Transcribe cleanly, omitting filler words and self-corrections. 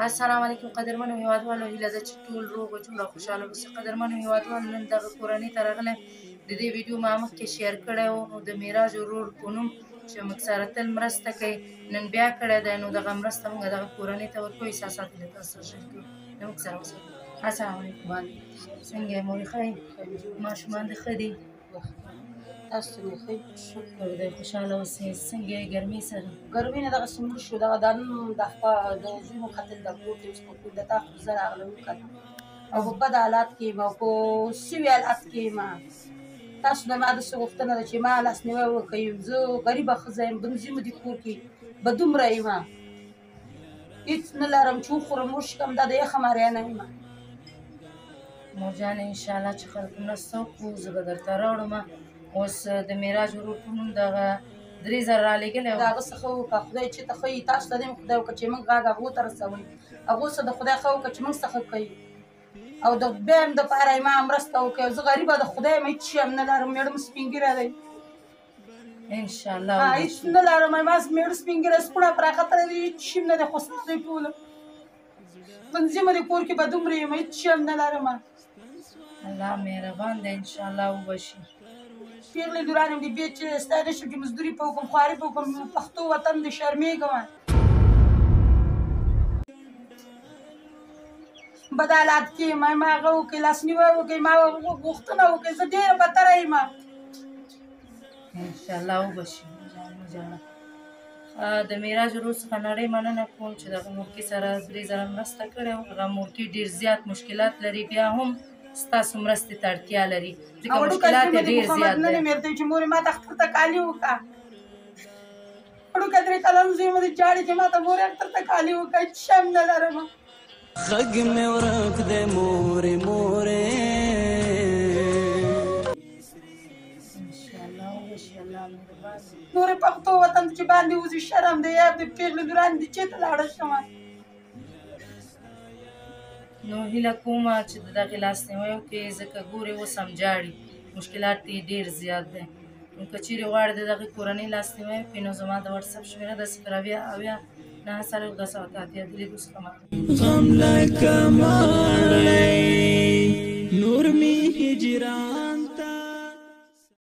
السلام علیکم قدرمنو هیوادوالو، هیله ده چې ټول روغ او جوړ او خوشحاله اوسئ. قدرمنو هیوادوالو، نن دغه کورنۍ ته راغلی د دې ویډیو ما مخکې شیر کړی و، نو د معراج ورور په نوم چې موږ سره تل مرسته کوي، نن بیا کړی دی، نو دغه مرسته موږ دغه کورنۍ ته ورکوو. احساسات یې له تاسو سره شریکوو. موږ سره اوسئ. السلام علیکم. څنګه یې مورې؟ ښه یې؟ ماشومان دې ښه دي؟ تاسو څنګه ښه؟ شکر دی، خوشحاله اوسئ. څنګه یې ګرمۍ سره؟ ګرمۍ نه دغسې مړ شو، دغه دا نن د زړونو کتل د کور کې اوس په کور د تا خو زه راغله وکتل او په بد حالات کې یم او په سوي حالات کې یم. تاسو نه ما داسې غوښتنه ده چې ما لاسنیوی وکړئ. زه غریبه ښځه یم، بنځي مې دې کور کې به دومره یم، هېڅ نه لرم چې وخورم وشکم، دا د یخه مریانه یم. مور جانې انشاءالله چې خلک مرسته وکړو، زه به درته راوړم. اوس د معراج ورور په نوم دغه 3000 رالېږلی و، د هغه څخه وکړه خدای چې ته ښه یي. تاسو ته دې مې خدای وکړه چې موږ غږ هغو ته رسوئ، هغو څه د خدای ښه وکړه چې موږ څه ښه کوي او د بیا هم دپاره یې ما مرسته وکړئ. زه غریبه د خدای یم، هېڅ شي هم نه لرم. مېړه مې سپین ږیری دی، انشاءالله هېڅ نه لرم. ما مېړه سپین ږیری سپوڼه پراخته دی، هېڅ شي هم نه دی، خوسته دی ټوله. بنځي مې د کور کې به دومره یم، هېڅ شي هم نه لرم. الله مهربان دی، انشاءالله وبشي. پېغلې لورانې مې دې بیا چې ستا نه شم چې مزدوري په وکړم، خواري په وکړم، پښتو وطن دې شرمېږم. بد حالات کې یم، ما هغه وکړئ، لاسنیوی وکړئ، ما غوښتنه وکړئ. زه ډېره بدتره یم. انشاءالله وبشي. د معراج ورور څخه نړۍ مننه کوم چې دغه مورکي سره 3000 مرسته کړې وه. هغه مورکي ډېر زیات مشکلات لري، بیا هم ستاسو مرستې ته اړتیا لري، ځکه مشکلات یې ډېر زیات دی. مېرته چې مورې ما ته اختر ته کالي وکړه، وړوکی 3 کلن زوی مې دی جاړي چې ما ته مورې اختر ته کالي وکړه، هېڅ شی هم نه لرم. غږ مې ورک دی مورې مورې. انشاءالله وبشي، الله مهربان دی. نورې پښتو وطن چې باندې وځي شرم دی، یا د پېغلې لورانې دي چېرته لاړه شمه. نو هیله کوم چې د دغې لاسنیوی وکړې، ځکه ګورې اوس هم جاړي، مشکلات یې ډېر زیات دی. نو که چیرې غواړې د دغې کورنۍ لاسنیوی وکړې، نو زما د وټساپ شمېره ده 080 9 غم لکه ماړی نور می هجران